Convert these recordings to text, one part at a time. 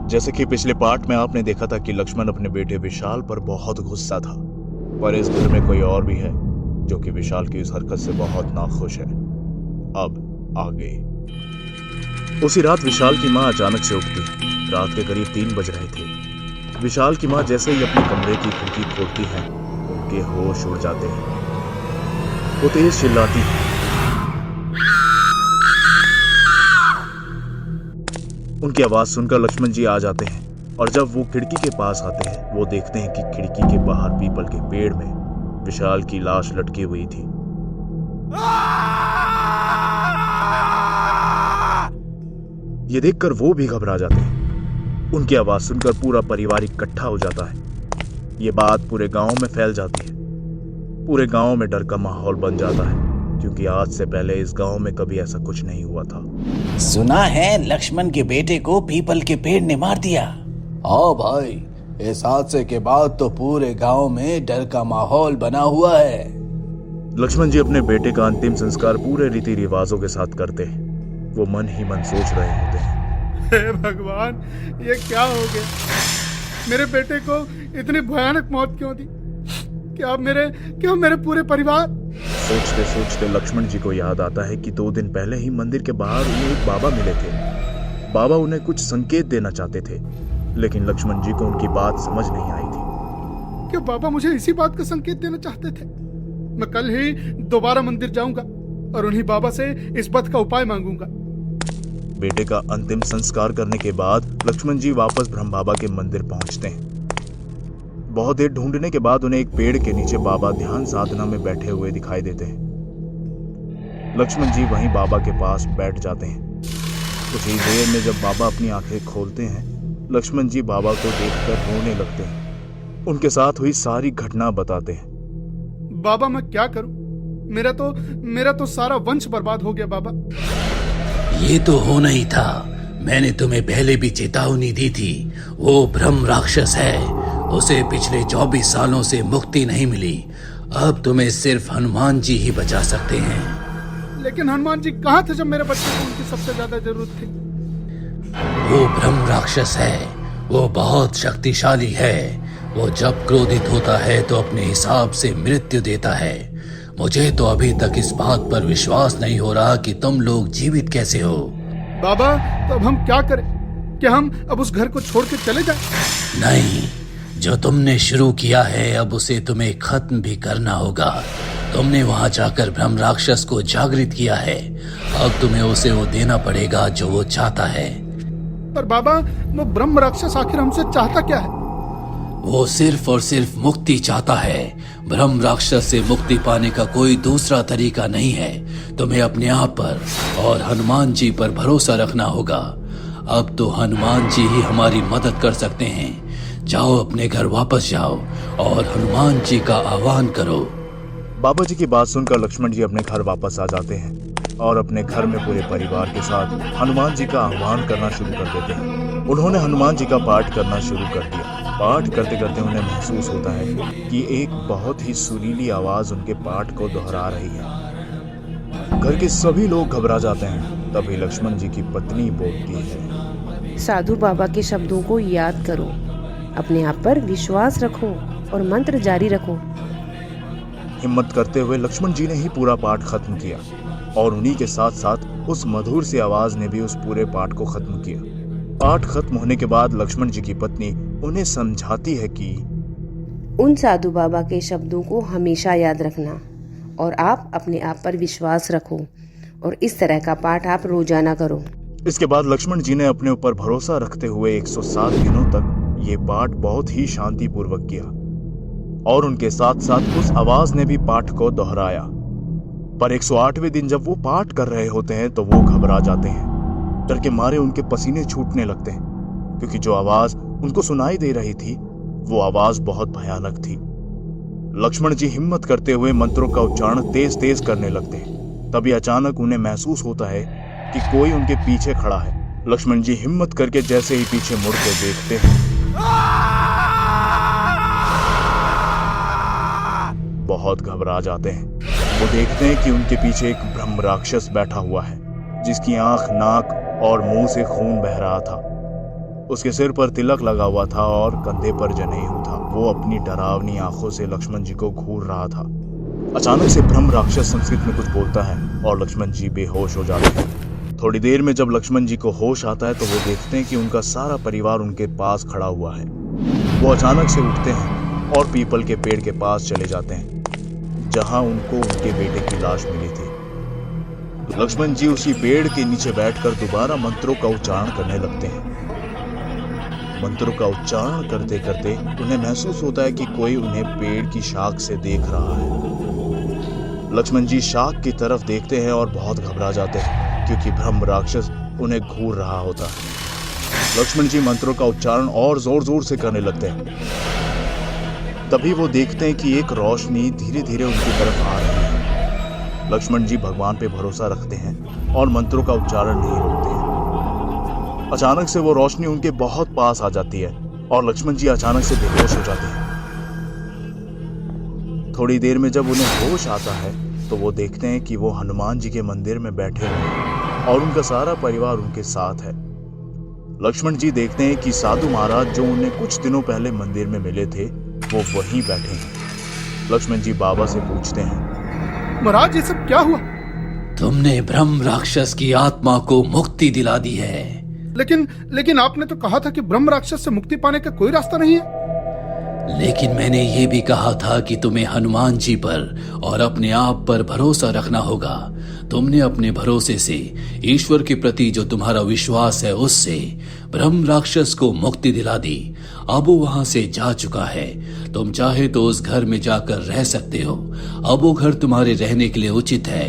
जैसे कि पिछले पार्ट में आपने देखा था कि लक्ष्मण अपने बेटे विशाल पर बहुत गुस्सा था, पर इस घर में कोई और भी है जो कि विशाल की इस हरकत से बहुत नाखुश है। अब आगे। उसी रात विशाल की मां अचानक से उठती। रात के करीब 3 बज रहे थे। विशाल की मां जैसे ही अपने कमरे की खिड़की खोलती है, उनके होश उड़ जाते हैं। वो तेज चिल्लाती है। उनकी आवाज सुनकर लक्ष्मण जी आ जाते हैं और जब वो खिड़की के पास आते हैं, वो देखते हैं कि खिड़की के बाहर पीपल के पेड़ में विशाल की लाश लटकी हुई थी। ये देखकर वो भी घबरा जाते हैं। उनकी आवाज सुनकर पूरा परिवार इकट्ठा हो जाता है। ये बात पूरे गांव में फैल जाती है। पूरे गांव में डर का माहौल बन जाता है, क्योंकि आज से पहले इस गांव में कभी ऐसा कुछ नहीं हुआ था। सुना है लक्ष्मण के बेटे को पीपल के पेड़ ने मार दिया। हाँ भाई, इस हादसे के बाद तो पूरे गांव में डर का माहौल बना हुआ है। लक्ष्मण जी अपने बेटे का अंतिम संस्कार पूरे रीति रिवाजों के साथ करते हैं। वो मन ही मन सोच रहे होते हैं, हे भगवान, ये क्या हो गया? मेरे बेटे को इतनी भयानक मौत क्यों दी? क्या मेरे पूरे परिवार? सोचते सोचते लक्ष्मण जी को याद आता है कि 2 दिन पहले ही मंदिर के बाहर उन्हें एक बाबा मिले थे। बाबा उन्हें कुछ संकेत देना चाहते थे, लेकिन लक्ष्मण जी को उनकी बात समझ नहीं आई थी। क्या बाबा मुझे इसी बात का संकेत देना चाहते थे? मैं कल ही दोबारा मंदिर जाऊंगा और उन्हीं बाबा से इस बात का उपाय मांगूंगा। बेटे का अंतिम संस्कार करने के बाद लक्ष्मण जी वापस ब्रह्म बाबा के मंदिर पहुंचते हैं। बहुत देर ढूंढने के बाद उन्हें एक पेड़ के नीचे बाबा ध्यान साधना में बैठे हुए दिखाई देते हैं। लक्ष्मण जी वहीं बाबा के पास बैठ जाते हैं। कुछ ही देर में जब बाबा अपनी आंखें खोलते हैं, लक्ष्मण जी बाबा को देखकर रोने लगते हैं। उनके साथ हुई सारी घटना बताते हैं। बाबा, मैं क्या करूं? मेरा तो सारा वंश बर्बाद हो गया बाबा। ये तो होना ही था। मैंने तुम्हें पहले भी चेतावनी दी थी। वो ब्रह्म राक्षस है। उसे पिछले 24 सालों से मुक्ति नहीं मिली। अब तुम्हें सिर्फ हनुमान जी ही बचा सकते हैं। लेकिन हनुमान जी कहाँ थे जब मेरे बच्चे को उनकी सबसे ज्यादा जरूरत थी? वो ब्रह्म राक्षस है। वो बहुत शक्तिशाली है। वो जब क्रोधित होता है तो अपने हिसाब से मृत्यु देता है। मुझे तो अभी तक इस बात पर विश्वास नहीं हो रहा कि तुम लोग जीवित कैसे हो। बाबा, तो अब हम क्या करें? क्या हम अब उस घर को छोड़ के चले जाएं? नहीं, जो तुमने शुरू किया है अब उसे तुम्हें खत्म भी करना होगा। तुमने वहां जाकर ब्रह्म राक्षस को जागृत किया है। अब तुम्हें उसे वो देना पड़ेगा जो वो चाहता है। पर बाबा, वो ब्रह्म राक्षस आखिर हमसे चाहता क्या है? वो सिर्फ और सिर्फ मुक्ति चाहता है। ब्रह्म राक्षस से मुक्ति पाने का कोई दूसरा तरीका नहीं है। तुम्हें अपने आप पर और हनुमान जी पर भरोसा रखना होगा। अब तो हनुमान जी ही हमारी मदद कर सकते हैं। जाओ, अपने घर वापस जाओ और हनुमान जी का आह्वान करो। बाबा जी की बात सुनकर लक्ष्मण जी अपने घर वापस आ जाते हैं और अपने घर में पूरे परिवार के साथ हनुमान जी का आह्वान करना शुरू कर देते हैं। उन्होंने हनुमान जी का पाठ करना शुरू कर दिया। पाठ करते करते उन्हें महसूस होता है कि एक बहुत ही सुरीली आवाज उनके पाठ को दोहरा रही है। घर के सभी लोग घबरा जाते हैं। तभी लक्ष्मण जी की पत्नी बोलती है, साधु बाबा के शब्दों को याद करो, अपने आप पर विश्वास रखो और मंत्र जारी रखो। हिम्मत करते हुए लक्ष्मण जी ने ही पूरा पाठ खत्म किया और उन्हीं के साथ साथ उस मधुर सी आवाज ने भी उस पूरे पाठ को खत्म किया। पाठ खत्म होने के बाद लक्ष्मण जी की पत्नी उन्हें समझाती है कि उन साधु बाबा के शब्दों को हमेशा याद रखना और आप अपने आप पर विश्वास रखो और इस तरह का पाठ आप रोजाना करो। इसके बाद लक्ष्मण जी ने अपने ऊपर भरोसा रखते हुए 107 दिनों तक ये पाठ बहुत ही शांतिपूर्वक किया और उनके साथ साथ उस आवाज ने भी पाठ को दोहराया। पर 108वें दिन जब वो पाठ कर रहे होते हैं तो वो घबरा जाते हैं। डर के मारे उनके पसीने छूटने लगते हैं, क्योंकि जो आवाज उनको सुनाई दे रही थी वो आवाज बहुत भयानक थी। लक्ष्मण जी हिम्मत करते हुए मंत्रों का उच्चारण तेज तेज करने लगते हैं। तभी अचानक उन्हें महसूस होता है कि कोई उनके पीछे खड़ा है। लक्ष्मण जी हिम्मत करके जैसे ही पीछे मुड़ के देखते हैं, बहुत घबरा जाते हैं। वो देखते हैं कि उनके पीछे एक ब्रह्म राक्षस बैठा हुआ है, जिसकी आंख, नाक और मुंह से खून बह रहा था। उसके सिर पर तिलक लगा हुआ था और कंधे पर जनेऊ था। वो अपनी डरावनी आंखों से लक्ष्मण जी को घूर रहा था। अचानक से ब्रह्म राक्षस संस्कृत में कुछ बोलता है और लक्ष्मण जी बेहोश हो जाते हैं। थोड़ी देर में जब लक्ष्मण जी को होश आता है तो वो देखते हैं कि उनका सारा परिवार उनके पास खड़ा हुआ है। वो अचानक से उठते हैं और पीपल के पेड़ के पास चले जाते हैं, जहां उनको उनके बेटे की लाश मिली थी। लक्ष्मण जी उसी पेड़ के नीचे बैठकर दोबारा मंत्रों का उच्चारण करने लगते हैं। मंत्रों का उच्चारण करते करते उन्हें महसूस होता है कि कोई उन्हें पेड़ की शाख से देख रहा है। लक्ष्मण जी शाख की तरफ देखते हैं और बहुत घबरा जाते हैं, क्योंकि ब्रह्म राक्षस उन्हें घूर रहा होता है। लक्ष्मण जी मंत्रों का उच्चारण और जोर जोर से करने लगते हैं। तभी वो देखते हैं कि एक रोशनी धीरे धीरे उनकी तरफ आ रही है। लक्ष्मण जी भगवान पे भरोसा रखते हैं और मंत्रों का उच्चारण नहीं रोकते हैं। अचानक से वो रोशनी उनके बहुत पास आ जाती है और लक्ष्मण जी अचानक से बेहोश हो जाते हैं। थोड़ी देर में जब उन्हें होश आता है तो वो देखते हैं कि वो हनुमान जी के मंदिर में बैठे हुए हैं और उनका सारा परिवार उनके साथ है। लक्ष्मण जी देखते हैं कि साधु महाराज जो उन्हें कुछ दिनों पहले मंदिर में मिले थे वो वहीं बैठे हैं। लक्ष्मण जी बाबा से पूछते हैं, महाराज ये सब क्या हुआ? तुमने ब्रह्म राक्षस की आत्मा को मुक्ति दिला दी है। लेकिन आपने तो कहा था कि ब्रह्म राक्षस से मुक्ति पाने का कोई रास्ता नहीं है। लेकिन मैंने ये भी कहा था कि तुम्हें हनुमान जी पर और अपने आप पर भरोसा रखना होगा। तुमने अपने भरोसे से ईश्वर के प्रति जो तुम्हारा विश्वास है उससे ब्रह्म राक्षस को मुक्ति दिला दी। अब वो वहां से जा चुका है। तुम चाहे तो उस घर में जाकर रह सकते हो। अब वो घर तुम्हारे रहने के लिए उचित है।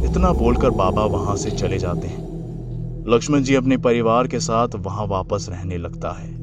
इतना बोलकर बाबा वहां से चले जाते हैं। लक्ष्मण जी अपने परिवार के साथ वहां वापस रहने लगता है।